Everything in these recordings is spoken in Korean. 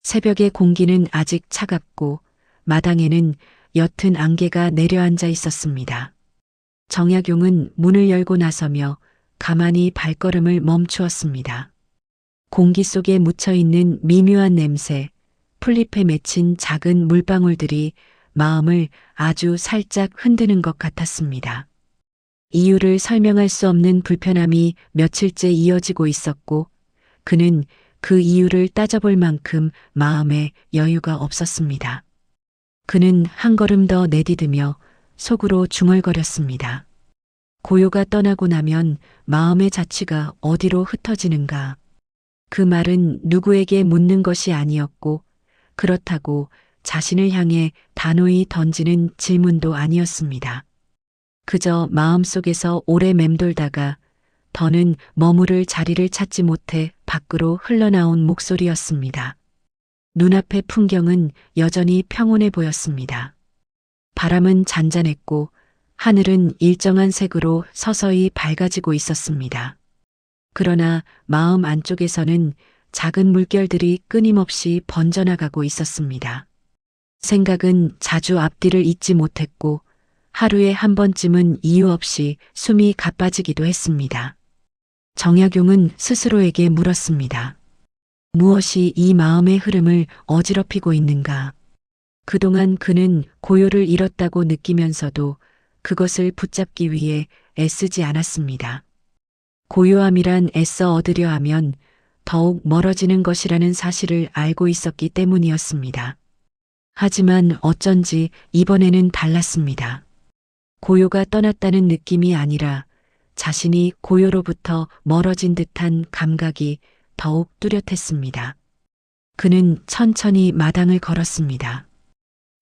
새벽의 공기는 아직 차갑고 마당에는 옅은 안개가 내려앉아 있었습니다. 정약용은 문을 열고 나서며 가만히 발걸음을 멈추었습니다. 공기 속에 묻혀있는 미묘한 냄새, 풀잎에 맺힌 작은 물방울들이 마음을 아주 살짝 흔드는 것 같았습니다. 이유를 설명할 수 없는 불편함이 며칠째 이어지고 있었고 그는 그 이유를 따져볼 만큼 마음에 여유가 없었습니다. 그는 한 걸음 더 내디디며 속으로 중얼거렸습니다. 고요가 떠나고 나면 마음의 자취가 어디로 흩어지는가. 그 말은 누구에게 묻는 것이 아니었고 그렇다고 자신을 향해 단호히 던지는 질문도 아니었습니다. 그저 마음속에서 오래 맴돌다가 더는 머무를 자리를 찾지 못해 밖으로 흘러나온 목소리였습니다. 눈앞의 풍경은 여전히 평온해 보였습니다. 바람은 잔잔했고 하늘은 일정한 색으로 서서히 밝아지고 있었습니다. 그러나 마음 안쪽에서는 작은 물결들이 끊임없이 번져나가고 있었습니다. 생각은 자주 앞뒤를 잇지 못했고 하루에 한 번쯤은 이유 없이 숨이 가빠지기도 했습니다. 정약용은 스스로에게 물었습니다. 무엇이 이 마음의 흐름을 어지럽히고 있는가? 그동안 그는 고요를 잃었다고 느끼면서도 그것을 붙잡기 위해 애쓰지 않았습니다. 고요함이란 애써 얻으려 하면 더욱 멀어지는 것이라는 사실을 알고 있었기 때문이었습니다. 하지만 어쩐지 이번에는 달랐습니다. 고요가 떠났다는 느낌이 아니라 자신이 고요로부터 멀어진 듯한 감각이 더욱 뚜렷했습니다. 그는 천천히 마당을 걸었습니다.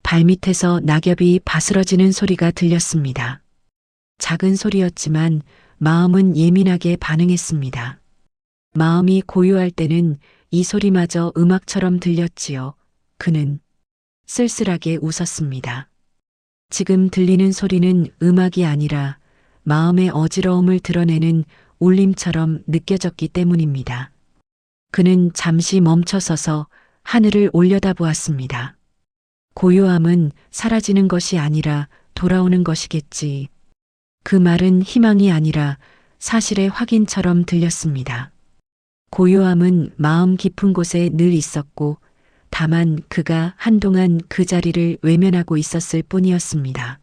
발밑에서 낙엽이 바스러지는 소리가 들렸습니다. 작은 소리였지만 마음은 예민하게 반응했습니다. 마음이 고요할 때는 이 소리마저 음악처럼 들렸지요. 그는 쓸쓸하게 웃었습니다. 지금 들리는 소리는 음악이 아니라 마음의 어지러움을 드러내는 울림처럼 느껴졌기 때문입니다. 그는 잠시 멈춰서서 하늘을 올려다보았습니다. 고요함은 사라지는 것이 아니라 돌아오는 것이겠지. 그 말은 희망이 아니라 사실의 확인처럼 들렸습니다. 고요함은 마음 깊은 곳에 늘 있었고 다만 그가 한동안 그 자리를 외면하고 있었을 뿐이었습니다.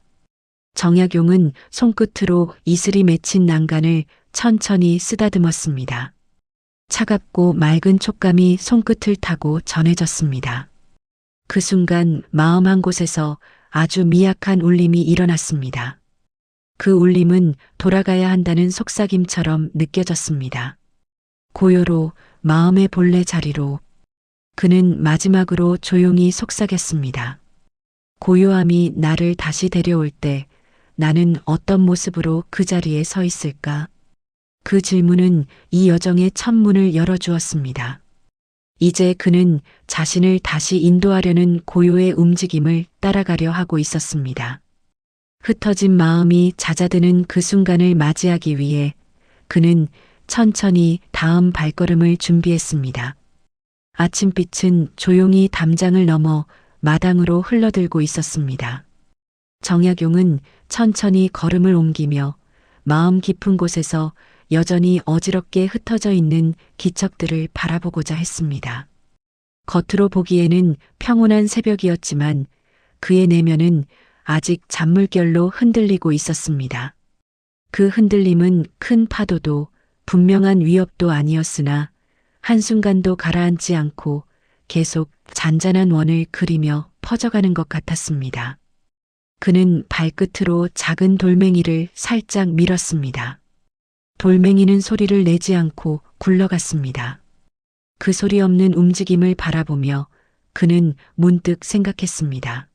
정약용은 손끝으로 이슬이 맺힌 난간을 천천히 쓰다듬었습니다. 차갑고 맑은 촉감이 손끝을 타고 전해졌습니다. 그 순간 마음 한 곳에서 아주 미약한 울림이 일어났습니다. 그 울림은 돌아가야 한다는 속삭임처럼 느껴졌습니다. 고요로 마음의 본래 자리로 그는 마지막으로 조용히 속삭였습니다. 고요함이 나를 다시 데려올 때 나는 어떤 모습으로 그 자리에 서 있을까? 그 질문은 이 여정의 첫 문을 열어주었습니다. 이제 그는 자신을 다시 인도하려는 고요의 움직임을 따라가려 하고 있었습니다. 흩어진 마음이 잦아드는 그 순간을 맞이하기 위해 그는 천천히 다음 발걸음을 준비했습니다. 아침빛은 조용히 담장을 넘어 마당으로 흘러들고 있었습니다. 정약용은 천천히 걸음을 옮기며 마음 깊은 곳에서 여전히 어지럽게 흩어져 있는 기척들을 바라보고자 했습니다. 겉으로 보기에는 평온한 새벽이었지만 그의 내면은 아직 잔물결로 흔들리고 있었습니다. 그 흔들림은 큰 파도도 분명한 위협도 아니었으나 한순간도 가라앉지 않고 계속 잔잔한 원을 그리며 퍼져가는 것 같았습니다. 그는 발끝으로 작은 돌멩이를 살짝 밀었습니다. 돌멩이는 소리를 내지 않고 굴러갔습니다. 그 소리 없는 움직임을 바라보며 그는 문득 생각했습니다.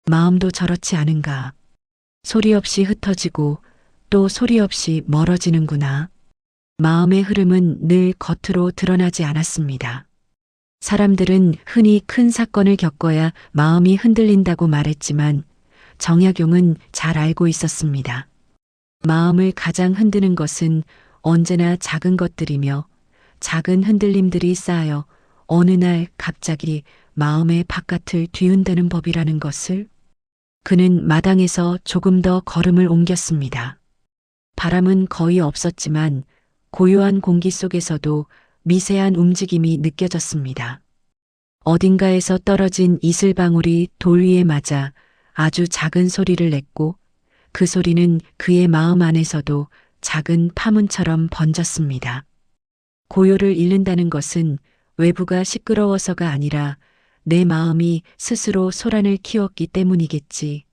마음도 저렇지 않은가. 소리 없이 흩어지고 또 소리 없이 멀어지는구나. 마음의 흐름은 늘 겉으로 드러나지 않았습니다. 사람들은 흔히 큰 사건을 겪어야 마음이 흔들린다고 말했지만 정약용은 잘 알고 있었습니다. 마음을 가장 흔드는 것은 언제나 작은 것들이며 작은 흔들림들이 쌓여 어느 날 갑자기 마음의 바깥을 뒤흔드는 법이라는 것을. 그는 마당에서 조금 더 걸음을 옮겼습니다. 바람은 거의 없었지만 고요한 공기 속에서도 미세한 움직임이 느껴졌습니다. 어딘가에서 떨어진 이슬방울이 돌 위에 맞아 아주 작은 소리를 냈고 그 소리는 그의 마음 안에서도 작은 파문처럼 번졌습니다. 고요를 잃는다는 것은 외부가 시끄러워서가 아니라 내 마음이 스스로 소란을 키웠기 때문이겠지.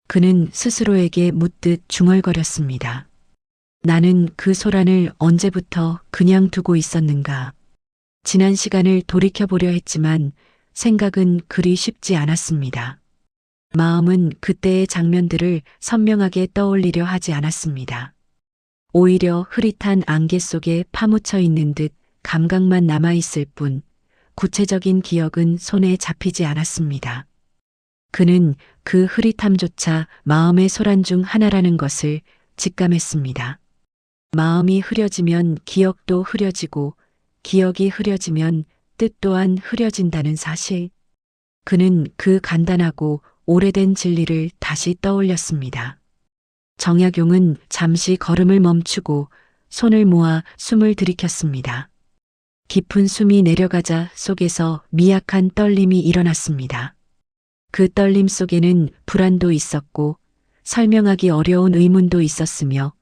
그는 스스로에게 묻듯 중얼거렸습니다. 나는 그 소란을 언제부터 그냥 두고 있었는가. 지난 시간을 돌이켜보려 했지만 생각은 그리 쉽지 않았습니다. 마음은 그때의 장면들을 선명하게 떠올리려 하지 않았습니다. 오히려 흐릿한 안개 속에 파묻혀 있는 듯 감각만 남아있을 뿐 구체적인 기억은 손에 잡히지 않았습니다. 그는 그 흐릿함조차 마음의 소란 중 하나라는 것을 직감했습니다. 마음이 흐려지면 기억도 흐려지고 기억이 흐려지면 뜻 또한 흐려진다는 사실. 그는 그 간단하고 오래된 진리를 다시 떠올렸습니다. 정약용은 잠시 걸음을 멈추고 손을 모아 숨을 들이켰습니다. 깊은 숨이 내려가자 속에서 미약한 떨림이 일어났습니다. 그 떨림 속에는 불안도 있었고 설명하기 어려운 의문도 있었으며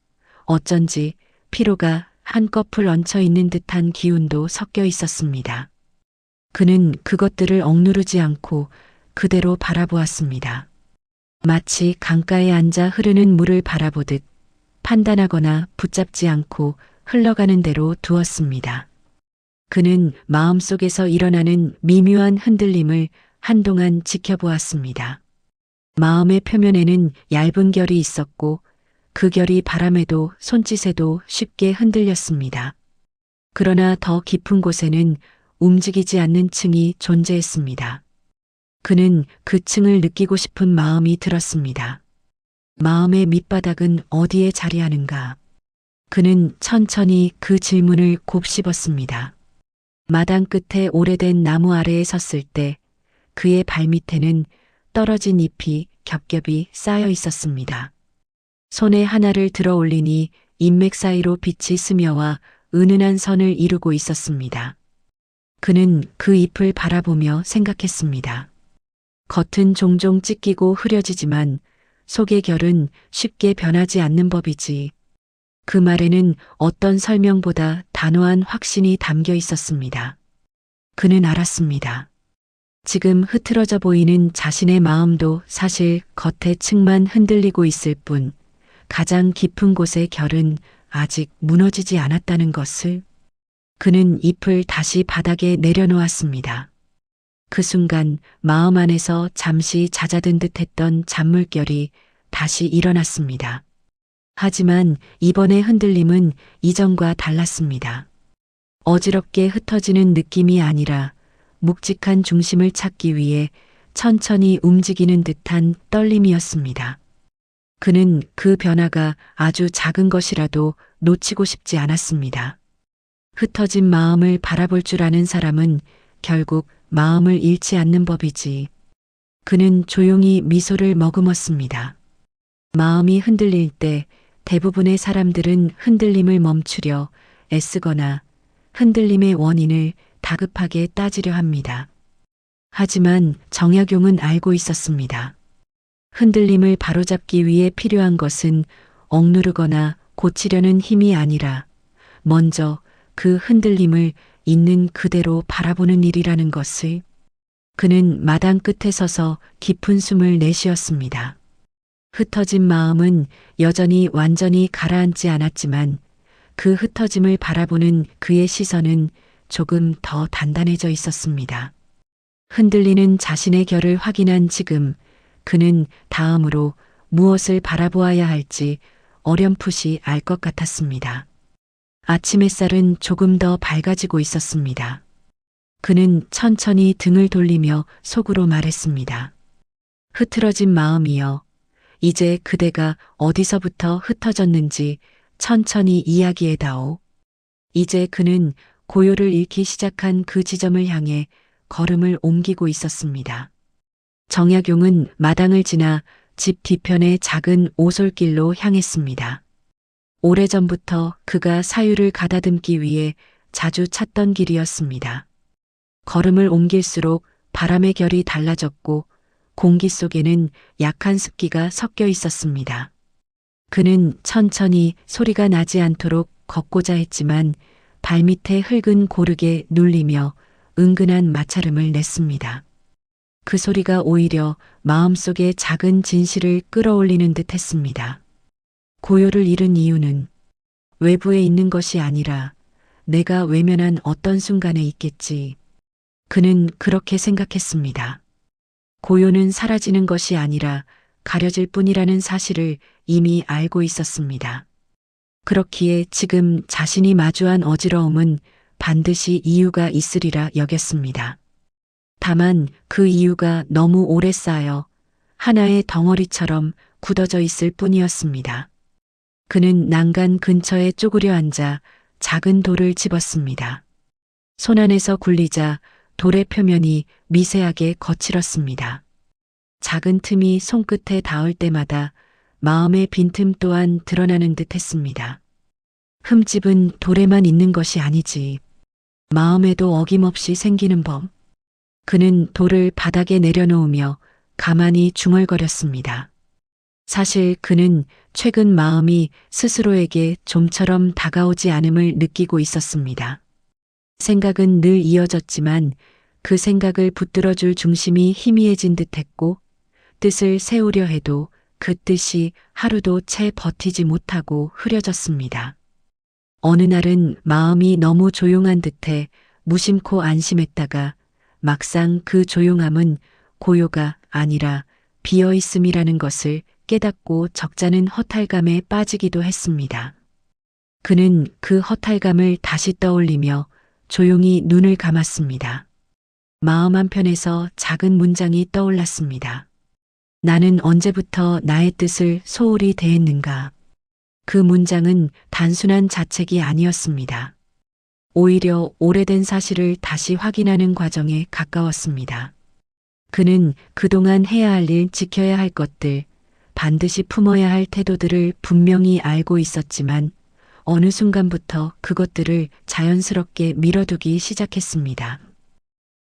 어쩐지 피로가 한꺼풀 얹혀 있는 듯한 기운도 섞여 있었습니다. 그는 그것들을 억누르지 않고 그대로 바라보았습니다. 마치 강가에 앉아 흐르는 물을 바라보듯 판단하거나 붙잡지 않고 흘러가는 대로 두었습니다. 그는 마음속에서 일어나는 미묘한 흔들림을 한동안 지켜보았습니다. 마음의 표면에는 얇은 결이 있었고 그 결이 바람에도 손짓에도 쉽게 흔들렸습니다. 그러나 더 깊은 곳에는 움직이지 않는 층이 존재했습니다. 그는 그 층을 느끼고 싶은 마음이 들었습니다. 마음의 밑바닥은 어디에 자리하는가? 그는 천천히 그 질문을 곱씹었습니다. 마당 끝에 오래된 나무 아래에 섰을 때 그의 발밑에는 떨어진 잎이 겹겹이 쌓여 있었습니다. 손에 하나를 들어 올리니 잎맥 사이로 빛이 스며와 은은한 선을 이루고 있었습니다. 그는 그 잎을 바라보며 생각했습니다. 겉은 종종 찢기고 흐려지지만 속의 결은 쉽게 변하지 않는 법이지. 그 말에는 어떤 설명보다 단호한 확신이 담겨 있었습니다. 그는 알았습니다. 지금 흐트러져 보이는 자신의 마음도 사실 겉의 층만 흔들리고 있을 뿐 가장 깊은 곳의 결은 아직 무너지지 않았다는 것을. 그는 잎을 다시 바닥에 내려놓았습니다. 그 순간 마음 안에서 잠시 잦아든 듯했던 잔물결이 다시 일어났습니다. 하지만 이번의 흔들림은 이전과 달랐습니다. 어지럽게 흩어지는 느낌이 아니라 묵직한 중심을 찾기 위해 천천히 움직이는 듯한 떨림이었습니다. 그는 그 변화가 아주 작은 것이라도 놓치고 싶지 않았습니다. 흩어진 마음을 바라볼 줄 아는 사람은 결국 마음을 잃지 않는 법이지. 그는 조용히 미소를 머금었습니다. 마음이 흔들릴 때 대부분의 사람들은 흔들림을 멈추려 애쓰거나 흔들림의 원인을 다급하게 따지려 합니다. 하지만 정약용은 알고 있었습니다. 흔들림을 바로잡기 위해 필요한 것은 억누르거나 고치려는 힘이 아니라 먼저 그 흔들림을 있는 그대로 바라보는 일이라는 것을. 그는 마당 끝에 서서 깊은 숨을 내쉬었습니다. 흩어진 마음은 여전히 완전히 가라앉지 않았지만 그 흩어짐을 바라보는 그의 시선은 조금 더 단단해져 있었습니다. 흔들리는 자신의 결을 확인한 지금 그는 다음으로 무엇을 바라보아야 할지 어렴풋이 알 것 같았습니다. 아침 햇살은 조금 더 밝아지고 있었습니다. 그는 천천히 등을 돌리며 속으로 말했습니다. 흐트러진 마음이여, 이제 그대가 어디서부터 흩어졌는지 천천히 이야기해다오. 이제 그는 고요를 잃기 시작한 그 지점을 향해 걸음을 옮기고 있었습니다. 정약용은 마당을 지나 집 뒤편의 작은 오솔길로 향했습니다. 오래전부터 그가 사유를 가다듬기 위해 자주 찾던 길이었습니다. 걸음을 옮길수록 바람의 결이 달라졌고 공기 속에는 약한 습기가 섞여 있었습니다. 그는 천천히 소리가 나지 않도록 걷고자 했지만 발밑에 흙은 고르게 눌리며 은근한 마찰음을 냈습니다. 그 소리가 오히려 마음속에 작은 진실을 끌어올리는 듯 했습니다. 고요를 잃은 이유는 외부에 있는 것이 아니라 내가 외면한 어떤 순간에 있겠지. 그는 그렇게 생각했습니다. 고요는 사라지는 것이 아니라 가려질 뿐이라는 사실을 이미 알고 있었습니다. 그렇기에 지금 자신이 마주한 어지러움은 반드시 이유가 있으리라 여겼습니다. 다만 그 이유가 너무 오래 쌓여 하나의 덩어리처럼 굳어져 있을 뿐이었습니다. 그는 난간 근처에 쪼그려 앉아 작은 돌을 집었습니다. 손안에서 굴리자 돌의 표면이 미세하게 거칠었습니다. 작은 틈이 손끝에 닿을 때마다 마음의 빈틈 또한 드러나는 듯 했습니다. 흠집은 돌에만 있는 것이 아니지. 마음에도 어김없이 생기는 법. 그는 돌을 바닥에 내려놓으며 가만히 중얼거렸습니다. 사실 그는 최근 마음이 스스로에게 좀처럼 다가오지 않음을 느끼고 있었습니다. 생각은 늘 이어졌지만 그 생각을 붙들어줄 중심이 희미해진 듯했고 뜻을 세우려 해도 그 뜻이 하루도 채 버티지 못하고 흐려졌습니다. 어느 날은 마음이 너무 조용한 듯해 무심코 안심했다가 막상 그 조용함은 고요가 아니라 비어있음이라는 것을 깨닫고 적잖은 허탈감에 빠지기도 했습니다. 그는 그 허탈감을 다시 떠올리며 조용히 눈을 감았습니다. 마음 한편에서 작은 문장이 떠올랐습니다. 나는 언제부터 나의 뜻을 소홀히 대했는가? 그 문장은 단순한 자책이 아니었습니다. 오히려 오래된 사실을 다시 확인하는 과정에 가까웠습니다. 그는 그동안 해야 할 일, 지켜야 할 것들, 반드시 품어야 할 태도들을 분명히 알고 있었지만 어느 순간부터 그것들을 자연스럽게 밀어두기 시작했습니다.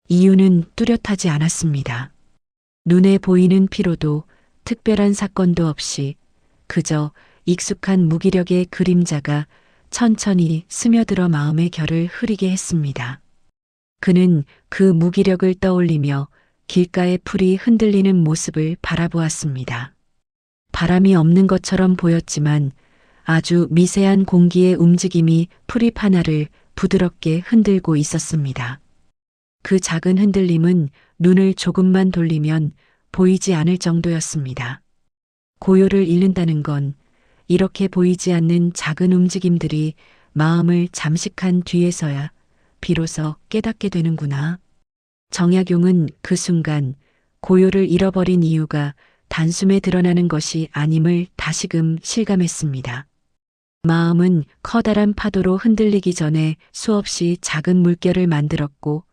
이유는 뚜렷하지 않았습니다. 눈에 보이는 피로도 특별한 사건도 없이 그저 익숙한 무기력의 그림자가 천천히 스며들어 마음의 결을 흐리게 했습니다. 그는 그 무기력을 떠올리며 길가의 풀이 흔들리는 모습을 바라보았습니다. 바람이 없는 것처럼 보였지만 아주 미세한 공기의 움직임이 풀잎 하나를 부드럽게 흔들고 있었습니다. 그 작은 흔들림은 눈을 조금만 돌리면 보이지 않을 정도였습니다. 고요를 잃는다는 건 이렇게 보이지 않는 작은 움직임들이 마음을 잠식한 뒤에서야 비로소 깨닫게 되는구나. 정약용은 그 순간 고요를 잃어버린 이유가 단숨에 드러나는 것이 아님을 다시금 실감했습니다. 마음은 커다란 파도로 흔들리기 전에 수없이 작은 물결을 만들었고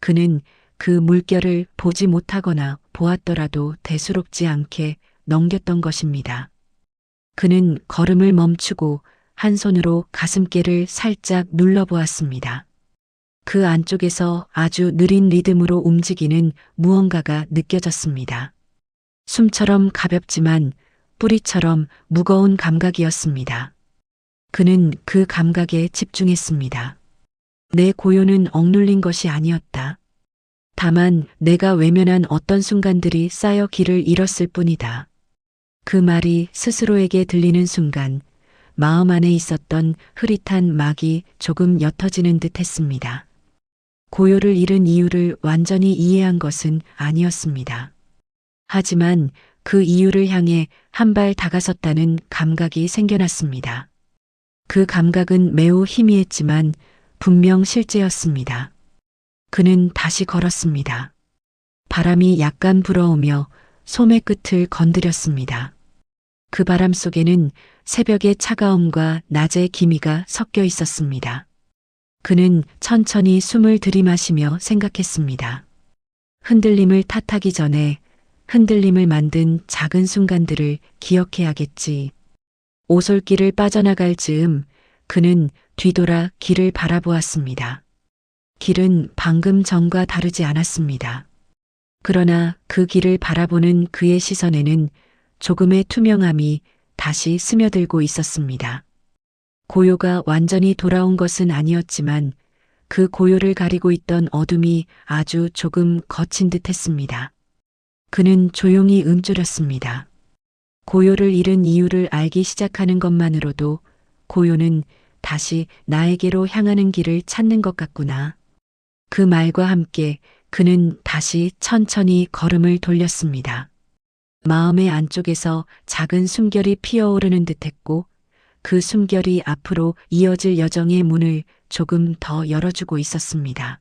그는 그 물결을 보지 못하거나 보았더라도 대수롭지 않게 넘겼던 것입니다. 그는 걸음을 멈추고 한 손으로 가슴께를 살짝 눌러보았습니다. 그 안쪽에서 아주 느린 리듬으로 움직이는 무언가가 느껴졌습니다. 숨처럼 가볍지만 뿌리처럼 무거운 감각이었습니다. 그는 그 감각에 집중했습니다. 내 고요는 억눌린 것이 아니었다. 다만 내가 외면한 어떤 순간들이 쌓여 길을 잃었을 뿐이다. 그 말이 스스로에게 들리는 순간 마음 안에 있었던 흐릿한 막이 조금 옅어지는 듯 했습니다. 고요를 잃은 이유를 완전히 이해한 것은 아니었습니다. 하지만 그 이유를 향해 한 발 다가섰다는 감각이 생겨났습니다. 그 감각은 매우 희미했지만 분명 실제였습니다. 그는 다시 걸었습니다. 바람이 약간 불어오며 소매 끝을 건드렸습니다. 그 바람 속에는 새벽의 차가움과 낮의 기미가 섞여 있었습니다. 그는 천천히 숨을 들이마시며 생각했습니다. 흔들림을 탓하기 전에 흔들림을 만든 작은 순간들을 기억해야겠지. 오솔길을 빠져나갈 즈음 그는 뒤돌아 길을 바라보았습니다. 길은 방금 전과 다르지 않았습니다. 그러나 그 길을 바라보는 그의 시선에는 조금의 투명함이 다시 스며들고 있었습니다. 고요가 완전히 돌아온 것은 아니었지만 그 고요를 가리고 있던 어둠이 아주 조금 거친 듯 했습니다. 그는 조용히 움츠렸습니다. 고요를 잃은 이유를 알기 시작하는 것만으로도 고요는 다시 나에게로 향하는 길을 찾는 것 같구나. 그 말과 함께 그는 다시 천천히 걸음을 돌렸습니다. 마음의 안쪽에서 작은 숨결이 피어오르는 듯했고 그 숨결이 앞으로 이어질 여정의 문을 조금 더 열어주고 있었습니다.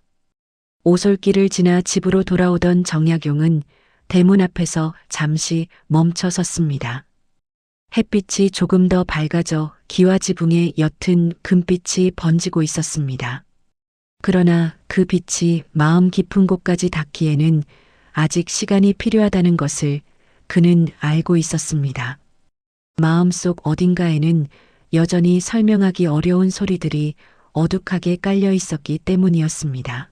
오솔길을 지나 집으로 돌아오던 정약용은 대문 앞에서 잠시 멈춰 섰습니다. 햇빛이 조금 더 밝아져 기와 지붕에 옅은 금빛이 번지고 있었습니다. 그러나 그 빛이 마음 깊은 곳까지 닿기에는 아직 시간이 필요하다는 것을 그는 알고 있었습니다. 마음속 어딘가에는 여전히 설명하기 어려운 소리들이 어둑하게 깔려 있었기 때문이었습니다.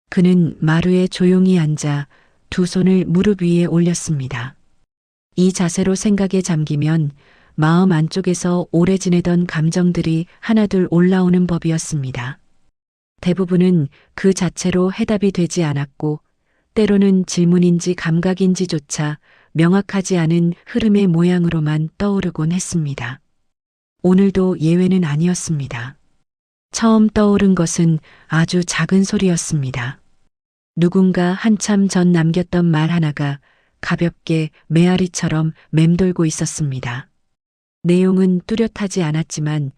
그는 마루에 조용히 앉아 두 손을 무릎 위에 올렸습니다. 이 자세로 생각에 잠기면 마음 안쪽에서 오래 지내던 감정들이 하나둘 올라오는 법이었습니다. 대부분은 그 자체로 해답이 되지 않았고 때로는 질문인지 감각인지조차 명확하지 않은 흐름의 모양으로만 떠오르곤 했습니다. 오늘도 예외는 아니었습니다. 처음 떠오른 것은 아주 작은 소리였습니다. 누군가 한참 전 남겼던 말 하나가 가볍게 메아리처럼 맴돌고 있었습니다. 내용은 뚜렷하지 않았지만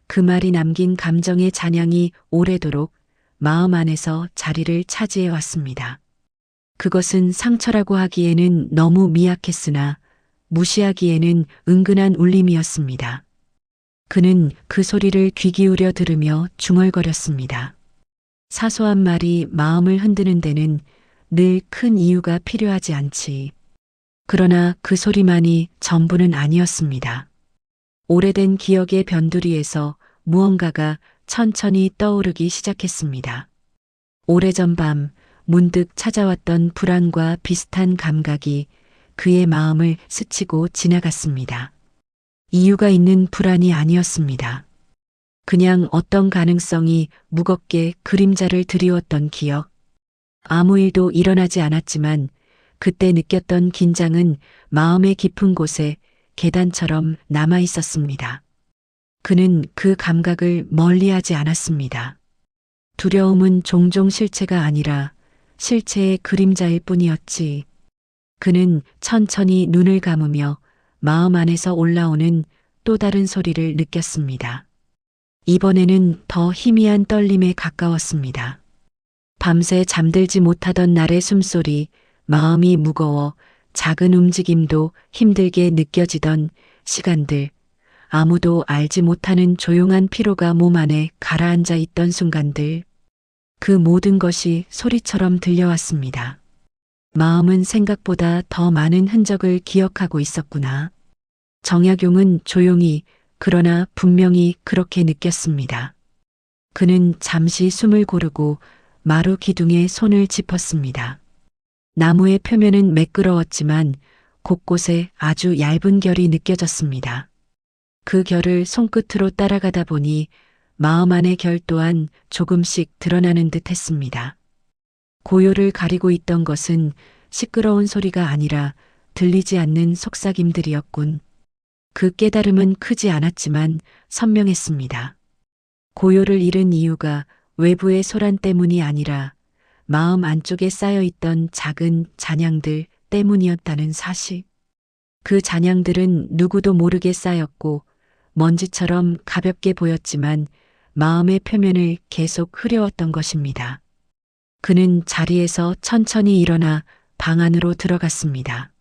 그 말이 남긴 감정의 잔향이 오래도록 마음 안에서 자리를 차지해 왔습니다. 그것은 상처라고 하기에는 너무 미약했으나 무시하기에는 은근한 울림이었습니다. 그는 그 소리를 귀 기울여 들으며 중얼거렸습니다. 사소한 말이 마음을 흔드는 데는 늘 큰 이유가 필요하지 않지. 그러나 그 소리만이 전부는 아니었습니다. 오래된 기억의 변두리에서 무언가가 천천히 떠오르기 시작했습니다. 오래전 밤 문득 찾아왔던 불안과 비슷한 감각이 그의 마음을 스치고 지나갔습니다. 이유가 있는 불안이 아니었습니다. 그냥 어떤 가능성이 무겁게 그림자를 드리웠던 기억. 아무 일도 일어나지 않았지만 그때 느꼈던 긴장은 마음의 깊은 곳에 계단처럼 남아 있었습니다. 그는 그 감각을 멀리하지 않았습니다. 두려움은 종종 실체가 아니라 실체의 그림자일 뿐이었지. 그는 천천히 눈을 감으며 마음 안에서 올라오는 또 다른 소리를 느꼈습니다. 이번에는 더 희미한 떨림에 가까웠습니다. 밤새 잠들지 못하던 날의 숨소리, 마음이 무거워 작은 움직임도 힘들게 느껴지던 시간들, 아무도 알지 못하는 조용한 피로가 몸 안에 가라앉아 있던 순간들, 그 모든 것이 소리처럼 들려왔습니다. 마음은 생각보다 더 많은 흔적을 기억하고 있었구나. 정약용은 조용히 그러나 분명히 그렇게 느꼈습니다. 그는 잠시 숨을 고르고 마루 기둥에 손을 짚었습니다. 나무의 표면은 매끄러웠지만 곳곳에 아주 얇은 결이 느껴졌습니다. 그 결을 손끝으로 따라가다 보니 마음 안의 결 또한 조금씩 드러나는 듯 했습니다. 고요를 가리고 있던 것은 시끄러운 소리가 아니라 들리지 않는 속삭임들이었군. 그 깨달음은 크지 않았지만 선명했습니다. 고요를 잃은 이유가 외부의 소란 때문이 아니라 마음 안쪽에 쌓여있던 작은 잔향들 때문이었다는 사실. 그 잔향들은 누구도 모르게 쌓였고 먼지처럼 가볍게 보였지만 마음의 표면을 계속 흐려왔던 것입니다. 그는 자리에서 천천히 일어나 방 안으로 들어갔습니다.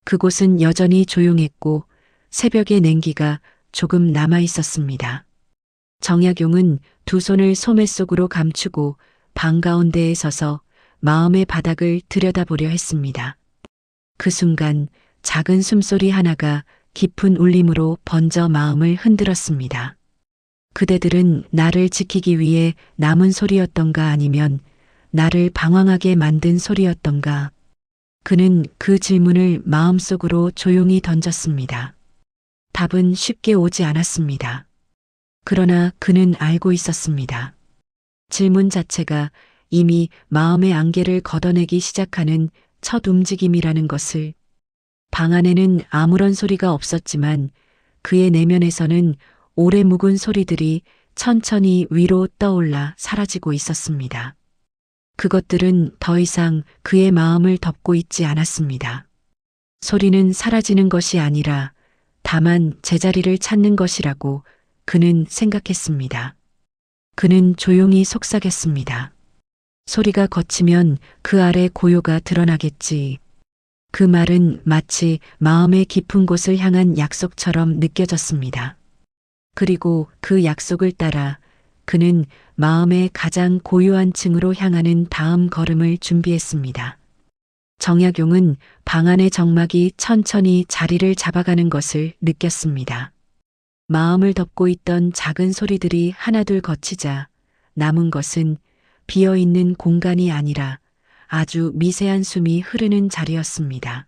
그곳은 여전히 조용했고 새벽의 냉기가 조금 남아 있었습니다. 정약용은 두 손을 소매 속으로 감추고 방 가운데에 서서 마음의 바닥을 들여다보려 했습니다. 그 순간 작은 숨소리 하나가 깊은 울림으로 번져 마음을 흔들었습니다. 그대들은 나를 지키기 위해 남은 소리였던가 아니면 나를 방황하게 만든 소리였던가. 그는 그 질문을 마음속으로 조용히 던졌습니다. 답은 쉽게 오지 않았습니다. 그러나 그는 알고 있었습니다. 질문 자체가 이미 마음의 안개를 걷어내기 시작하는 첫 움직임이라는 것을. 방 안에는 아무런 소리가 없었지만 그의 내면에서는 오래 묵은 소리들이 천천히 위로 떠올라 사라지고 있었습니다. 그것들은 더 이상 그의 마음을 덮고 있지 않았습니다. 소리는 사라지는 것이 아니라 다만 제자리를 찾는 것이라고 그는 생각했습니다. 그는 조용히 속삭였습니다. 소리가 걷히면 그 아래 고요가 드러나겠지. 그 말은 마치 마음의 깊은 곳을 향한 약속처럼 느껴졌습니다. 그리고 그 약속을 따라 그는 마음의 가장 고요한 층으로 향하는 다음 걸음을 준비했습니다. 정약용은 방 안의 정막이 천천히 자리를 잡아가는 것을 느꼈습니다. 마음을 덮고 있던 작은 소리들이 하나둘 걷히자 남은 것은 비어있는 공간이 아니라 아주 미세한 숨이 흐르는 자리였습니다.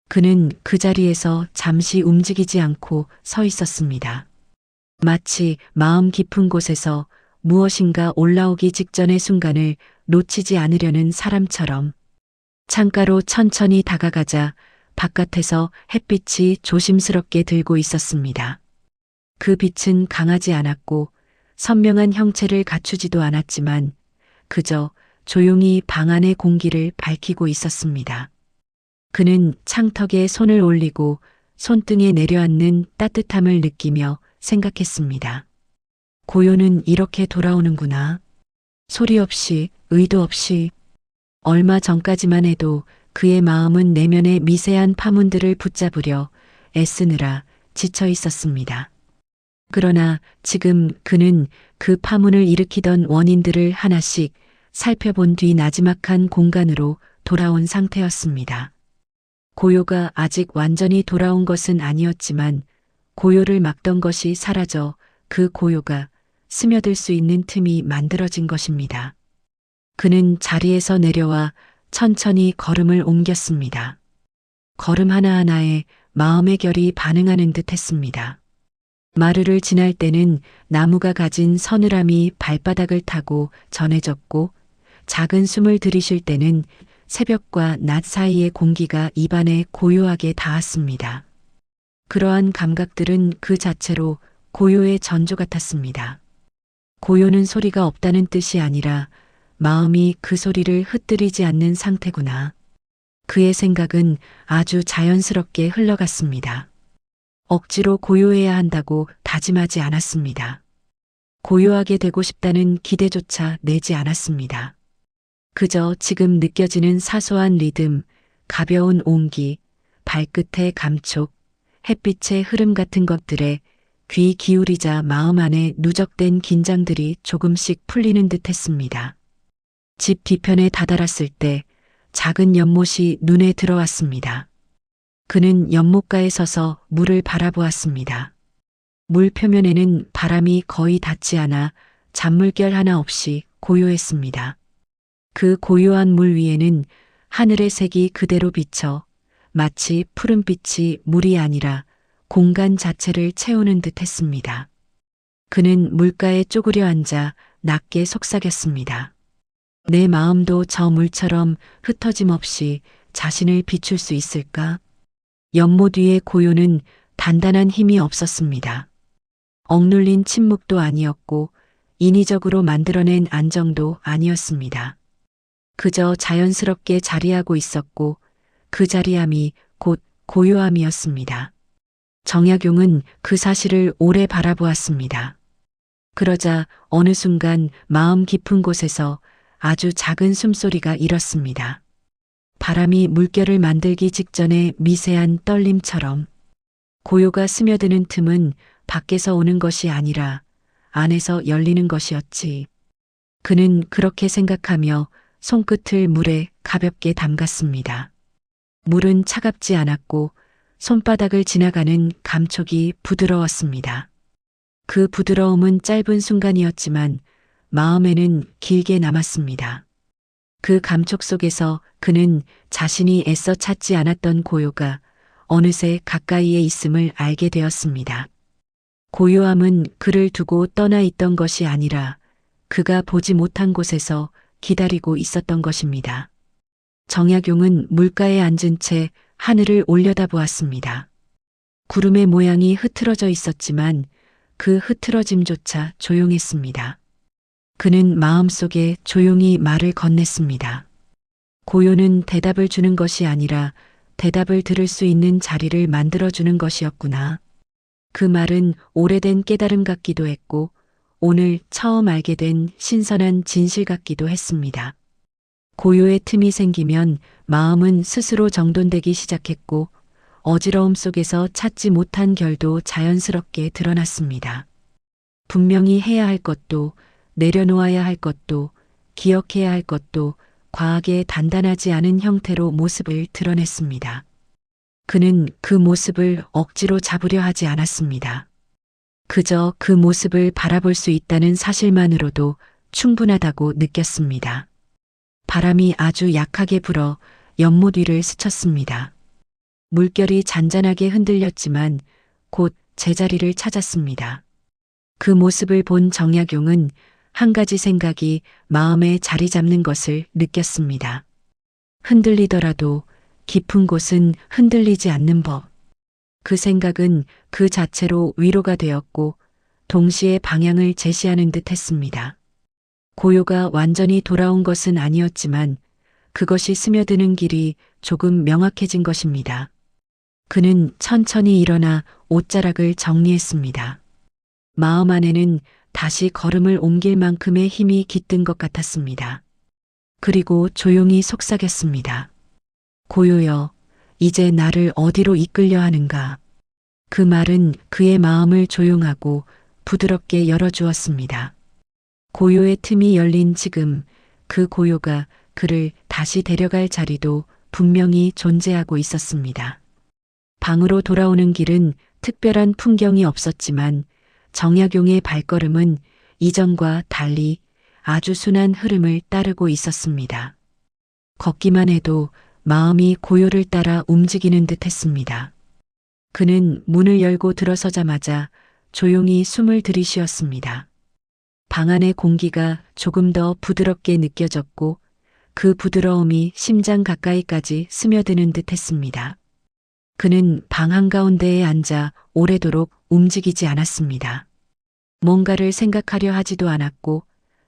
그는 그 자리에서 잠시 움직이지 않고 서 있었습니다. 마치 마음 깊은 곳에서 무엇인가 올라오기 직전의 순간을 놓치지 않으려는 사람처럼. 창가로 천천히 다가가자 바깥에서 햇빛이 조심스럽게 들고 있었습니다. 그 빛은 강하지 않았고 선명한 형체를 갖추지도 않았지만 그저 조용히 방 안의 공기를 밝히고 있었습니다. 그는 창턱에 손을 올리고 손등에 내려앉는 따뜻함을 느끼며 생각했습니다. 고요는 이렇게 돌아오는구나. 소리 없이, 의도 없이. 얼마 전까지만 해도 그의 마음은 내면의 미세한 파문들을 붙잡으려 애쓰느라 지쳐 있었습니다. 그러나 지금 그는 그 파문을 일으키던 원인들을 하나씩 살펴본 뒤 나지막한 공간으로 돌아온 상태였습니다. 고요가 아직 완전히 돌아온 것은 아니었지만 고요를 막던 것이 사라져 그 고요가 스며들 수 있는 틈이 만들어진 것입니다. 그는 자리에서 내려와 천천히 걸음을 옮겼습니다. 걸음 하나하나에 마음의 결이 반응하는 듯 했습니다. 마루를 지날 때는 나무가 가진 서늘함이 발바닥을 타고 전해졌고 작은 숨을 들이쉴 때는 새벽과 낮 사이의 공기가 입안에 고요하게 닿았습니다. 그러한 감각들은 그 자체로 고요의 전조 같았습니다. 고요는 소리가 없다는 뜻이 아니라 마음이 그 소리를 흩뜨리지 않는 상태구나. 그의 생각은 아주 자연스럽게 흘러갔습니다. 억지로 고요해야 한다고 다짐하지 않았습니다. 고요하게 되고 싶다는 기대조차 내지 않았습니다. 그저 지금 느껴지는 사소한 리듬, 가벼운 온기, 발끝의 감촉, 햇빛의 흐름 같은 것들에 귀 기울이자 마음 안에 누적된 긴장들이 조금씩 풀리는 듯 했습니다. 집 뒤편에 다다랐을 때 작은 연못이 눈에 들어왔습니다. 그는 연못가에 서서 물을 바라보았습니다. 물 표면에는 바람이 거의 닿지 않아 잔물결 하나 없이 고요했습니다. 그 고요한 물 위에는 하늘의 색이 그대로 비쳐 마치 푸른빛이 물이 아니라 공간 자체를 채우는 듯 했습니다. 그는 물가에 쪼그려 앉아 낮게 속삭였습니다. 내 마음도 저 물처럼 흩어짐 없이 자신을 비출 수 있을까? 연못 위의 고요는 단단한 힘이 없었습니다. 억눌린 침묵도 아니었고 인위적으로 만들어낸 안정도 아니었습니다. 그저 자연스럽게 자리하고 있었고 그 자리함이 곧 고요함이었습니다. 정약용은 그 사실을 오래 바라보았습니다. 그러자 어느 순간 마음 깊은 곳에서 아주 작은 숨소리가 일었습니다. 바람이 물결을 만들기 직전의 미세한 떨림처럼. 고요가 스며드는 틈은 밖에서 오는 것이 아니라 안에서 열리는 것이었지. 그는 그렇게 생각하며 손끝을 물에 가볍게 담갔습니다. 물은 차갑지 않았고 손바닥을 지나가는 감촉이 부드러웠습니다. 그 부드러움은 짧은 순간이었지만 마음에는 길게 남았습니다. 그 감촉 속에서 그는 자신이 애써 찾지 않았던 고요가 어느새 가까이에 있음을 알게 되었습니다. 고요함은 그를 두고 떠나 있던 것이 아니라 그가 보지 못한 곳에서 기다리고 있었던 것입니다. 정약용은 물가에 앉은 채 하늘을 올려다보았습니다. 구름의 모양이 흐트러져 있었지만 그 흐트러짐조차 조용했습니다. 그는 마음속에 조용히 말을 건넸습니다. 고요는 대답을 주는 것이 아니라 대답을 들을 수 있는 자리를 만들어주는 것이었구나. 그 말은 오래된 깨달음 같기도 했고 오늘 처음 알게 된 신선한 진실 같기도 했습니다. 고요의 틈이 생기면 마음은 스스로 정돈되기 시작했고 어지러움 속에서 찾지 못한 결도 자연스럽게 드러났습니다. 분명히 해야 할 것도 내려놓아야 할 것도 기억해야 할 것도 과하게 단단하지 않은 형태로 모습을 드러냈습니다. 그는 그 모습을 억지로 잡으려 하지 않았습니다. 그저 그 모습을 바라볼 수 있다는 사실만으로도 충분하다고 느꼈습니다. 바람이 아주 약하게 불어 연못 위를 스쳤습니다. 물결이 잔잔하게 흔들렸지만 곧 제자리를 찾았습니다. 그 모습을 본 정약용은 한 가지 생각이 마음에 자리 잡는 것을 느꼈습니다. 흔들리더라도 깊은 곳은 흔들리지 않는 법. 그 생각은 그 자체로 위로가 되었고 동시에 방향을 제시하는 듯 했습니다. 고요가 완전히 돌아온 것은 아니었지만 그것이 스며드는 길이 조금 명확해진 것입니다. 그는 천천히 일어나 옷자락을 정리했습니다. 마음 안에는 다시 걸음을 옮길 만큼의 힘이 깃든 것 같았습니다. 그리고 조용히 속삭였습니다. 고요여, 이제 나를 어디로 이끌려 하는가? 그 말은 그의 마음을 조용하고 부드럽게 열어주었습니다. 고요의 틈이 열린 지금 그 고요가 그를 다시 데려갈 자리도 분명히 존재하고 있었습니다. 방으로 돌아오는 길은 특별한 풍경이 없었지만 정약용의 발걸음은 이전과 달리 아주 순한 흐름을 따르고 있었습니다. 걷기만 해도 마음이 고요를 따라 움직이는 듯 했습니다. 그는 문을 열고 들어서자마자 조용히 숨을 들이쉬었습니다. 방 안의 공기가 조금 더 부드럽게 느껴졌고 그 부드러움이 심장 가까이까지 스며드는 듯 했습니다. 그는 방 한가운데에 앉아 오래도록 움직이지 않았습니다. 뭔가를 생각하려 하지도 않았고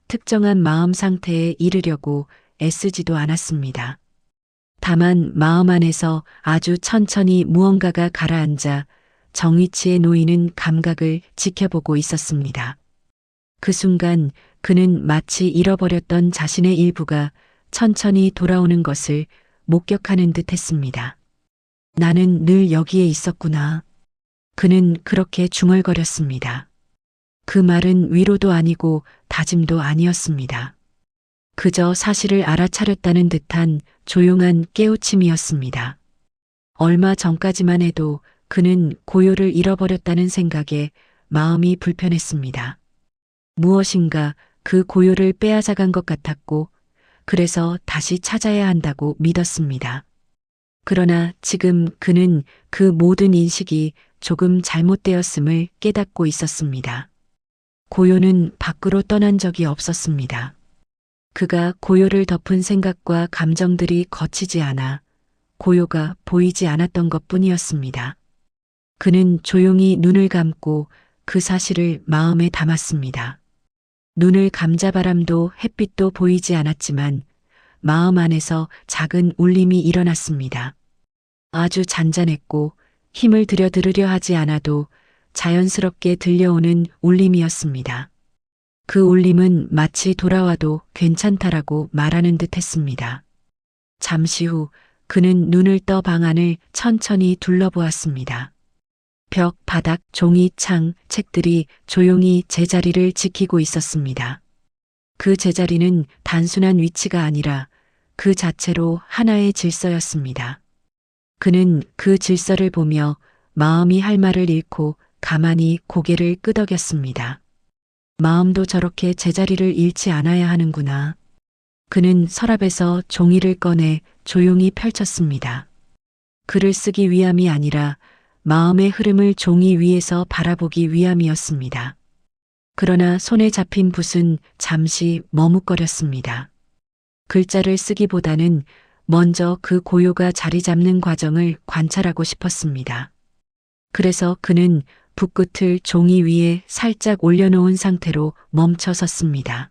특정한 마음 상태에 이르려고 애쓰지도 않았습니다. 다만 마음 안에서 아주 천천히 무언가가 가라앉아 정위치에 놓이는 감각을 지켜보고 있었습니다. 그 순간 그는 마치 잃어버렸던 자신의 일부가 천천히 돌아오는 것을 목격하는 듯 했습니다. 나는 늘 여기에 있었구나. 그는 그렇게 중얼거렸습니다. 그 말은 위로도 아니고 다짐도 아니었습니다. 그저 사실을 알아차렸다는 듯한 조용한 깨우침이었습니다. 얼마 전까지만 해도 그는 고요를 잃어버렸다는 생각에 마음이 불편했습니다. 무엇인가 그 고요를 빼앗아간 것 같았고 그래서 다시 찾아야 한다고 믿었습니다. 그러나 지금 그는 그 모든 인식이 조금 잘못되었음을 깨닫고 있었습니다. 고요는 밖으로 떠난 적이 없었습니다. 그가 고요를 덮은 생각과 감정들이 거치지 않아 고요가 보이지 않았던 것뿐이었습니다. 그는 조용히 눈을 감고 그 사실을 마음에 담았습니다. 눈을 감자 바람도 햇빛도 보이지 않았지만 마음 안에서 작은 울림이 일어났습니다. 아주 잔잔했고 힘을 들여 들으려 하지 않아도 자연스럽게 들려오는 울림이었습니다. 그 울림은 마치 돌아와도 괜찮다라고 말하는 듯 했습니다. 잠시 후 그는 눈을 떠 방 안을 천천히 둘러보았습니다. 벽, 바닥, 종이, 창, 책들이 조용히 제자리를 지키고 있었습니다. 그 제자리는 단순한 위치가 아니라 그 자체로 하나의 질서였습니다. 그는 그 질서를 보며 마음이 할 말을 잃고 가만히 고개를 끄덕였습니다. 마음도 저렇게 제자리를 잃지 않아야 하는구나. 그는 서랍에서 종이를 꺼내 조용히 펼쳤습니다. 글을 쓰기 위함이 아니라 마음의 흐름을 종이 위에서 바라보기 위함이었습니다. 그러나 손에 잡힌 붓은 잠시 머뭇거렸습니다. 글자를 쓰기보다는 먼저 그 고요가 자리 잡는 과정을 관찰하고 싶었습니다. 그래서 그는 붓끝을 종이 위에 살짝 올려놓은 상태로 멈춰 섰습니다.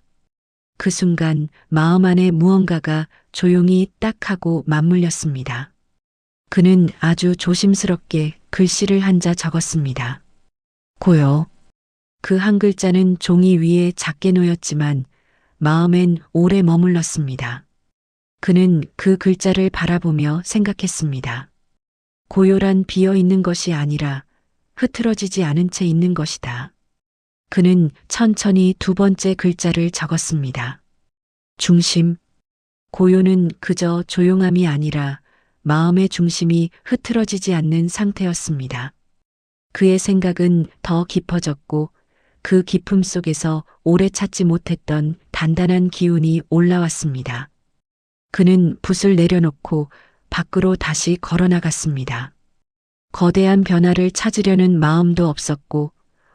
그 순간 마음 안에 무언가가 조용히 딱 하고 맞물렸습니다. 그는 아주 조심스럽게 글씨를 한자 적었습니다. 고요. 그 한 글자는 종이 위에 작게 놓였지만 마음엔 오래 머물렀습니다. 그는 그 글자를 바라보며 생각했습니다. 고요란 비어 있는 것이 아니라 흐트러지지 않은 채 있는 것이다. 그는 천천히 두 번째 글자를 적었습니다. 중심. 고요는 그저 조용함이 아니라 마음의 중심이 흐트러지지 않는 상태였습니다. 그의 생각은 더 깊어졌고 그 깊음 속에서 오래 찾지 못했던 단단한 기운이 올라왔습니다. 그는 붓을 내려놓고 밖으로 다시 걸어나갔습니다. 거대한 변화를 찾으려는 마음도 없었고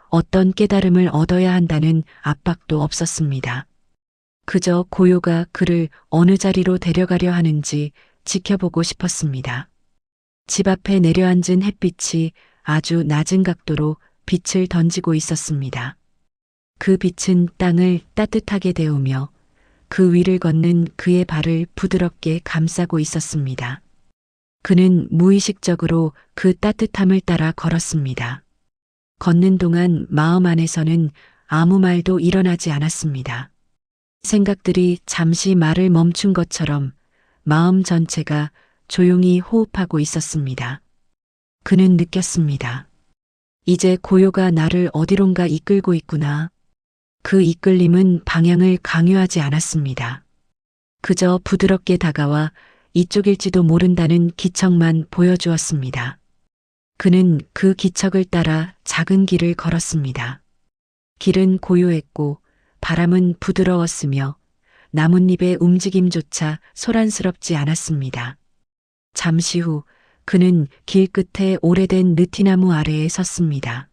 어떤 깨달음을 얻어야 한다는 압박도 없었습니다. 그저 고요가 그를 어느 자리로 데려가려 하는지 지켜보고 싶었습니다. 집 앞에 내려앉은 햇빛이 아주 낮은 각도로 빛을 던지고 있었습니다. 그 빛은 땅을 따뜻하게 데우며 그 위를 걷는 그의 발을 부드럽게 감싸고 있었습니다. 그는 무의식적으로 그 따뜻함을 따라 걸었습니다. 걷는 동안 마음 안에서는 아무 말도 일어나지 않았습니다. 생각들이 잠시 말을 멈춘 것처럼 마음 전체가 조용히 호흡하고 있었습니다. 그는 느꼈습니다. 이제 고요가 나를 어디론가 이끌고 있구나. 그 이끌림은 방향을 강요하지 않았습니다. 그저 부드럽게 다가와 이쪽일지도 모른다는 기척만 보여주었습니다. 그는 그 기척을 따라 작은 길을 걸었습니다. 길은 고요했고 바람은 부드러웠으며 나뭇잎의 움직임조차 소란스럽지 않았습니다. 잠시 후 그는 길 끝에 오래된 느티나무 아래에 섰습니다.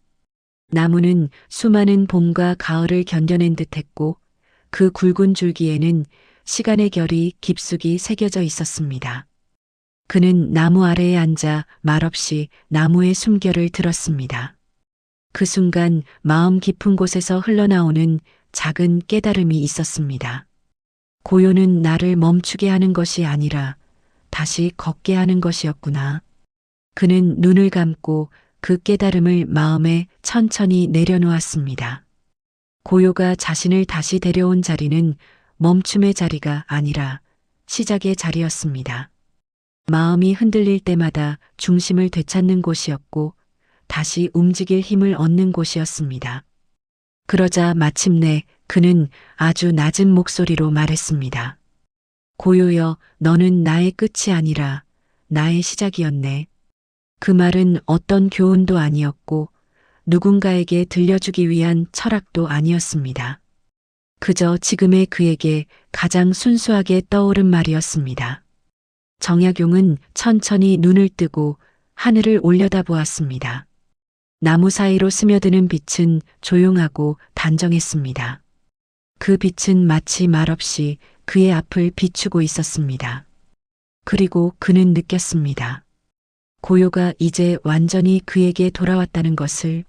나무는 수많은 봄과 가을을 견뎌낸 듯했고 그 굵은 줄기에는 시간의 결이 깊숙이 새겨져 있었습니다. 그는 나무 아래에 앉아 말없이 나무의 숨결을 들었습니다. 그 순간 마음 깊은 곳에서 흘러나오는 작은 깨달음이 있었습니다. 고요는 나를 멈추게 하는 것이 아니라 다시 걷게 하는 것이었구나. 그는 눈을 감고 그 깨달음을 마음에 천천히 내려놓았습니다. 고요가 자신을 다시 데려온 자리는 멈춤의 자리가 아니라 시작의 자리였습니다. 마음이 흔들릴 때마다 중심을 되찾는 곳이었고 다시 움직일 힘을 얻는 곳이었습니다. 그러자 마침내 그는 아주 낮은 목소리로 말했습니다. 고요여, 너는 나의 끝이 아니라 나의 시작이었네. 그 말은 어떤 교훈도 아니었고 누군가에게 들려주기 위한 철학도 아니었습니다. 그저 지금의 그에게 가장 순수하게 떠오른 말이었습니다. 정약용은 천천히 눈을 뜨고 하늘을 올려다보았습니다. 나무 사이로 스며드는 빛은 조용하고 단정했습니다. 그 빛은 마치 말없이 그의 앞을 비추고 있었습니다. 그리고 그는 느꼈습니다. 고요가 이제 완전히 그에게 돌아왔다는 것을.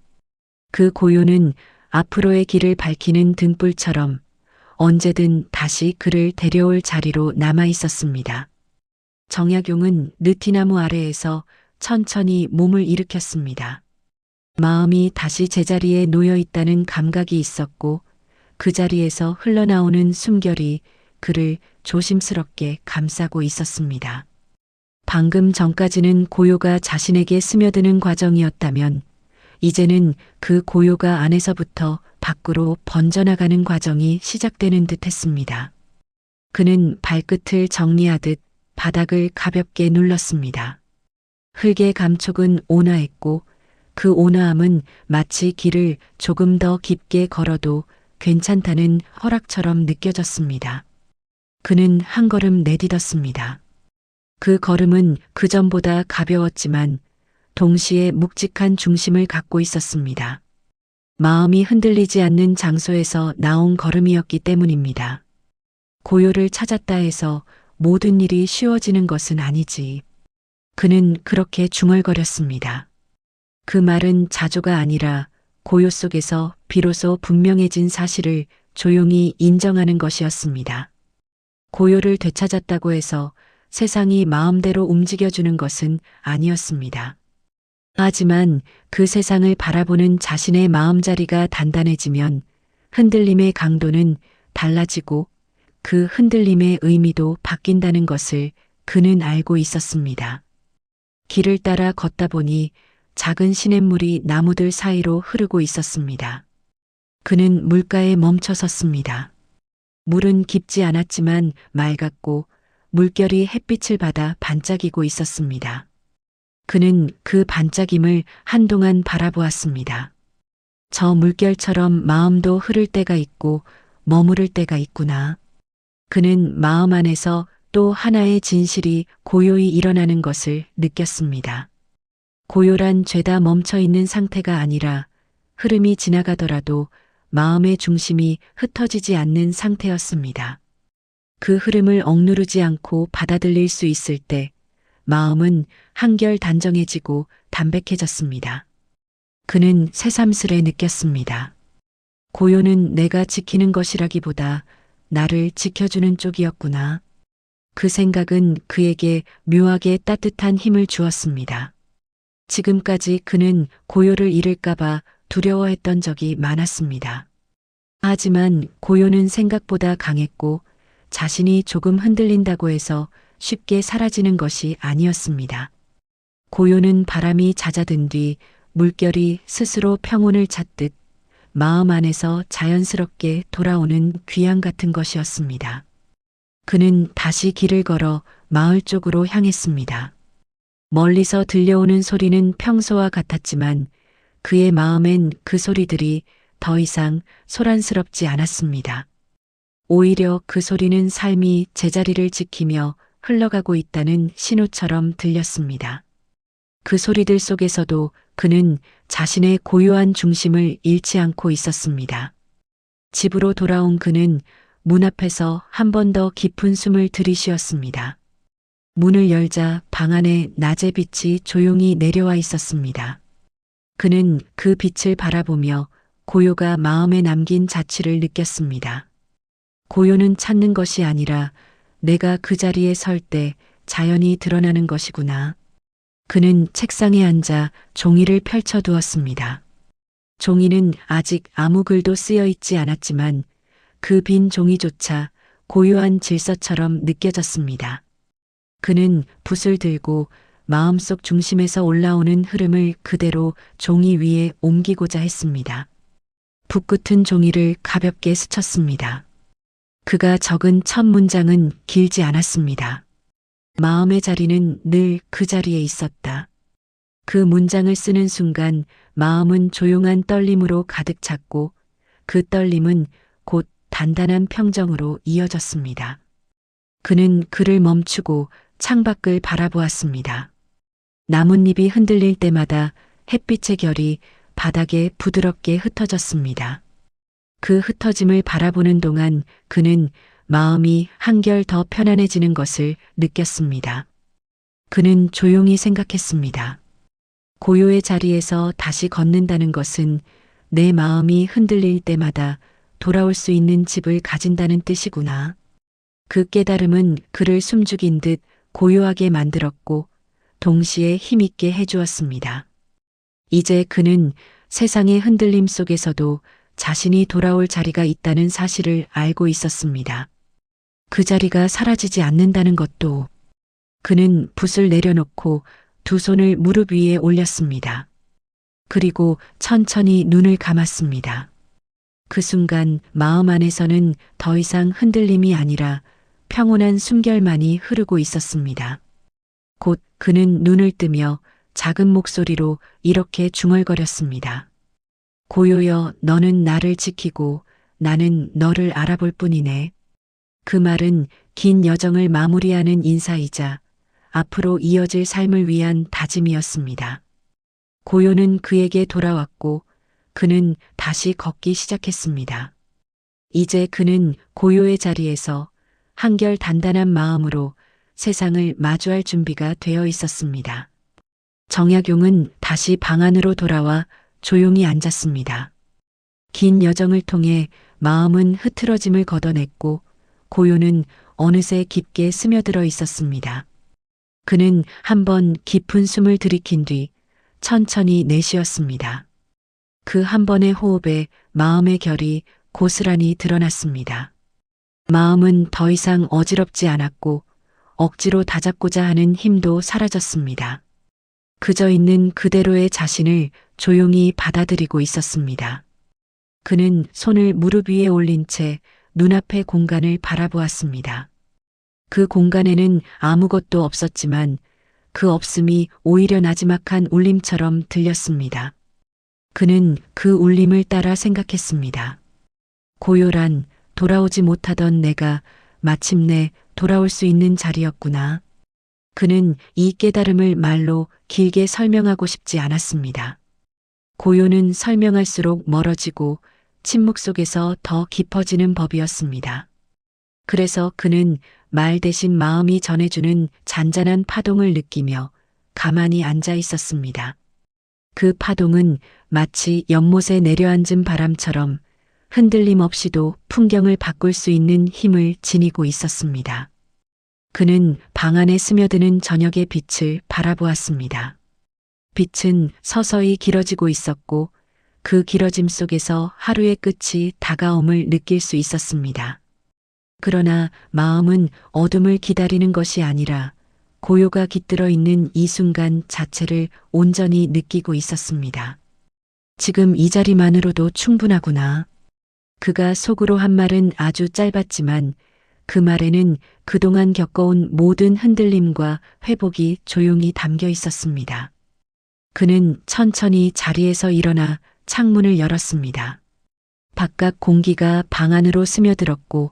그 고요는 앞으로의 길을 밝히는 등불처럼 언제든 다시 그를 데려올 자리로 남아 있었습니다. 정약용은 느티나무 아래에서 천천히 몸을 일으켰습니다. 마음이 다시 제자리에 놓여 있다는 감각이 있었고 그 자리에서 흘러나오는 숨결이 그를 조심스럽게 감싸고 있었습니다. 방금 전까지는 고요가 자신에게 스며드는 과정이었다면 이제는 그 고요가 안에서부터 밖으로 번져나가는 과정이 시작되는 듯 했습니다. 그는 발끝을 정리하듯 바닥을 가볍게 눌렀습니다. 흙의 감촉은 온화했고 그 온화함은 마치 길을 조금 더 깊게 걸어도 괜찮다는 허락처럼 느껴졌습니다. 그는 한 걸음 내딛었습니다. 그 걸음은 그전보다 가벼웠지만 동시에 묵직한 중심을 갖고 있었습니다. 마음이 흔들리지 않는 장소에서 나온 걸음이었기 때문입니다. 고요를 찾았다 해서 모든 일이 쉬워지는 것은 아니지. 그는 그렇게 중얼거렸습니다. 그 말은 자조가 아니라 고요 속에서 비로소 분명해진 사실을 조용히 인정하는 것이었습니다. 고요를 되찾았다고 해서 세상이 마음대로 움직여주는 것은 아니었습니다. 하지만 그 세상을 바라보는 자신의 마음자리가 단단해지면 흔들림의 강도는 달라지고 그 흔들림의 의미도 바뀐다는 것을 그는 알고 있었습니다. 길을 따라 걷다 보니 작은 시냇물이 나무들 사이로 흐르고 있었습니다. 그는 물가에 멈춰 섰습니다. 물은 깊지 않았지만 맑았고 물결이 햇빛을 받아 반짝이고 있었습니다. 그는 그 반짝임을 한동안 바라보았습니다. 저 물결처럼 마음도 흐를 때가 있고 머무를 때가 있구나. 그는 마음 안에서 또 하나의 진실이 고요히 일어나는 것을 느꼈습니다. 고요란 죄다 멈춰 있는 상태가 아니라 흐름이 지나가더라도 마음의 중심이 흩어지지 않는 상태였습니다. 그 흐름을 억누르지 않고 받아들일 수 있을 때 마음은 한결 단정해지고 담백해졌습니다. 그는 새삼스레 느꼈습니다. 고요는 내가 지키는 것이라기보다 나를 지켜주는 쪽이었구나. 그 생각은 그에게 묘하게 따뜻한 힘을 주었습니다. 지금까지 그는 고요를 잃을까봐 두려워했던 적이 많았습니다. 하지만 고요는 생각보다 강했고 자신이 조금 흔들린다고 해서 쉽게 사라지는 것이 아니었습니다. 고요는 바람이 잦아든 뒤 물결이 스스로 평온을 찾듯 마음 안에서 자연스럽게 돌아오는 귀향 같은 것이었습니다. 그는 다시 길을 걸어 마을 쪽으로 향했습니다. 멀리서 들려오는 소리는 평소와 같았지만 그의 마음엔 그 소리들이 더 이상 소란스럽지 않았습니다. 오히려 그 소리는 삶이 제자리를 지키며 흘러가고 있다는 신호처럼 들렸습니다. 그 소리들 속에서도 그는 자신의 고요한 중심을 잃지 않고 있었습니다. 집으로 돌아온 그는 문 앞에서 한 번 더 깊은 숨을 들이쉬었습니다. 문을 열자 방 안에 낮의 빛이 조용히 내려와 있었습니다. 그는 그 빛을 바라보며 고요가 마음에 남긴 자취를 느꼈습니다. 고요는 찾는 것이 아니라 내가 그 자리에 설 때 자연히 드러나는 것이구나. 그는 책상에 앉아 종이를 펼쳐두었습니다. 종이는 아직 아무 글도 쓰여 있지 않았지만 그 빈 종이조차 고요한 질서처럼 느껴졌습니다. 그는 붓을 들고 마음속 중심에서 올라오는 흐름을 그대로 종이 위에 옮기고자 했습니다. 붓끝은 종이를 가볍게 스쳤습니다. 그가 적은 첫 문장은 길지 않았습니다. 마음의 자리는 늘 그 자리에 있었다. 그 문장을 쓰는 순간 마음은 조용한 떨림으로 가득 찼고 그 떨림은 곧 단단한 평정으로 이어졌습니다. 그는 글을 멈추고 창밖을 바라보았습니다. 나뭇잎이 흔들릴 때마다 햇빛의 결이 바닥에 부드럽게 흩어졌습니다. 그 흩어짐을 바라보는 동안 그는 마음이 한결 더 편안해지는 것을 느꼈습니다. 그는 조용히 생각했습니다. 고요의 자리에서 다시 걷는다는 것은 내 마음이 흔들릴 때마다 돌아올 수 있는 집을 가진다는 뜻이구나. 그 깨달음은 그를 숨죽인 듯 고요하게 만들었고 동시에 힘있게 해주었습니다. 이제 그는 세상의 흔들림 속에서도 자신이 돌아올 자리가 있다는 사실을 알고 있었습니다. 그 자리가 사라지지 않는다는 것도. 그는 붓을 내려놓고 두 손을 무릎 위에 올렸습니다. 그리고 천천히 눈을 감았습니다. 그 순간 마음 안에서는 더 이상 흔들림이 아니라 평온한 숨결만이 흐르고 있었습니다. 곧 그는 눈을 뜨며 작은 목소리로 이렇게 중얼거렸습니다. 고요여, 너는 나를 지키고 나는 너를 알아볼 뿐이네. 그 말은 긴 여정을 마무리하는 인사이자 앞으로 이어질 삶을 위한 다짐이었습니다. 고요는 그에게 돌아왔고 그는 다시 걷기 시작했습니다. 이제 그는 고요의 자리에서 한결 단단한 마음으로 세상을 마주할 준비가 되어 있었습니다. 정약용은 다시 방 안으로 돌아와 조용히 앉았습니다. 긴 여정을 통해 마음은 흐트러짐을 걷어냈고 고요는 어느새 깊게 스며들어 있었습니다. 그는 한번 깊은 숨을 들이킨 뒤 천천히 내쉬었습니다. 그 한 번의 호흡에 마음의 결이 고스란히 드러났습니다. 마음은 더 이상 어지럽지 않았고 억지로 다잡고자 하는 힘도 사라졌습니다. 그저 있는 그대로의 자신을 조용히 받아들이고 있었습니다. 그는 손을 무릎 위에 올린 채 눈앞의 공간을 바라보았습니다. 그 공간에는 아무것도 없었지만 그 없음이 오히려 나지막한 울림처럼 들렸습니다. 그는 그 울림을 따라 생각했습니다. 고요란 돌아오지 못하던 내가 마침내 돌아올 수 있는 자리였구나. 그는 이 깨달음을 말로 길게 설명하고 싶지 않았습니다. 고요는 설명할수록 멀어지고 침묵 속에서 더 깊어지는 법이었습니다. 그래서 그는 말 대신 마음이 전해주는 잔잔한 파동을 느끼며 가만히 앉아 있었습니다. 그 파동은 마치 연못에 내려앉은 바람처럼 흔들림 없이도 풍경을 바꿀 수 있는 힘을 지니고 있었습니다. 그는 방 안에 스며드는 저녁의 빛을 바라보았습니다. 빛은 서서히 길어지고 있었고 그 길어짐 속에서 하루의 끝이 다가옴을 느낄 수 있었습니다. 그러나 마음은 어둠을 기다리는 것이 아니라 고요가 깃들어 있는 이 순간 자체를 온전히 느끼고 있었습니다. 지금 이 자리만으로도 충분하구나. 그가 속으로 한 말은 아주 짧았지만 그 말에는 그동안 겪어온 모든 흔들림과 회복이 조용히 담겨 있었습니다. 그는 천천히 자리에서 일어나 창문을 열었습니다. 바깥 공기가 방 안으로 스며들었고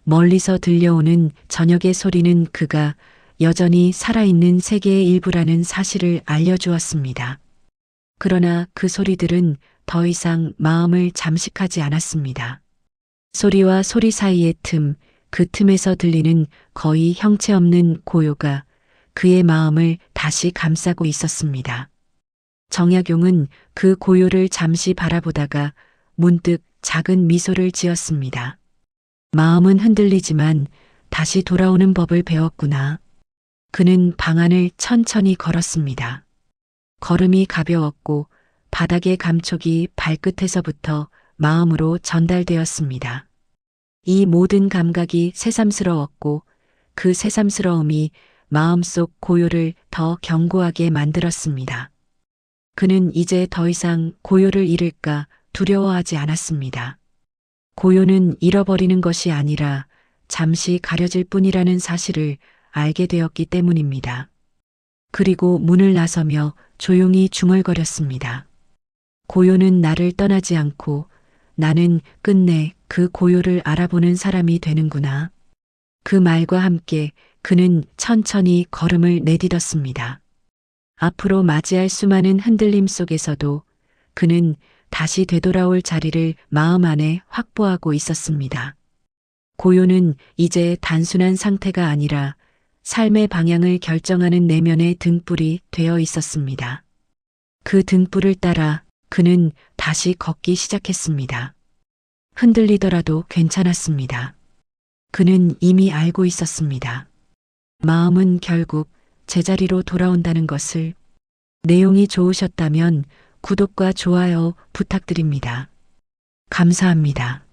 멀리서 들려오는 저녁의 소리는 그가 여전히 살아있는 세계의 일부라는 사실을 알려주었습니다. 그러나 그 소리들은 더 이상 마음을 잠식하지 않았습니다. 소리와 소리 사이의 틈, 그 틈에서 들리는 거의 형체 없는 고요가 그의 마음을 다시 감싸고 있었습니다. 정약용은 그 고요를 잠시 바라보다가 문득 작은 미소를 지었습니다. 마음은 흔들리지만 다시 돌아오는 법을 배웠구나. 그는 방 안을 천천히 걸었습니다. 걸음이 가벼웠고 바닥의 감촉이 발끝에서부터 마음으로 전달되었습니다. 이 모든 감각이 새삼스러웠고 그 새삼스러움이 마음속 고요를 더 견고하게 만들었습니다. 그는 이제 더 이상 고요를 잃을까 두려워하지 않았습니다. 고요는 잃어버리는 것이 아니라 잠시 가려질 뿐이라는 사실을 알게 되었기 때문입니다. 그리고 문을 나서며 조용히 중얼거렸습니다. 고요는 나를 떠나지 않고 나는 끝내 그 고요를 알아보는 사람이 되는구나. 그 말과 함께 그는 천천히 걸음을 내딛었습니다. 앞으로 맞이할 수많은 흔들림 속에서도 그는 다시 되돌아올 자리를 마음 안에 확보하고 있었습니다. 고요는 이제 단순한 상태가 아니라 삶의 방향을 결정하는 내면의 등불이 되어 있었습니다. 그 등불을 따라 그는 다시 걷기 시작했습니다. 흔들리더라도 괜찮았습니다. 그는 이미 알고 있었습니다. 마음은 결국 제자리로 돌아온다는 것을. 내용이 좋으셨다면 구독과 좋아요 부탁드립니다. 감사합니다.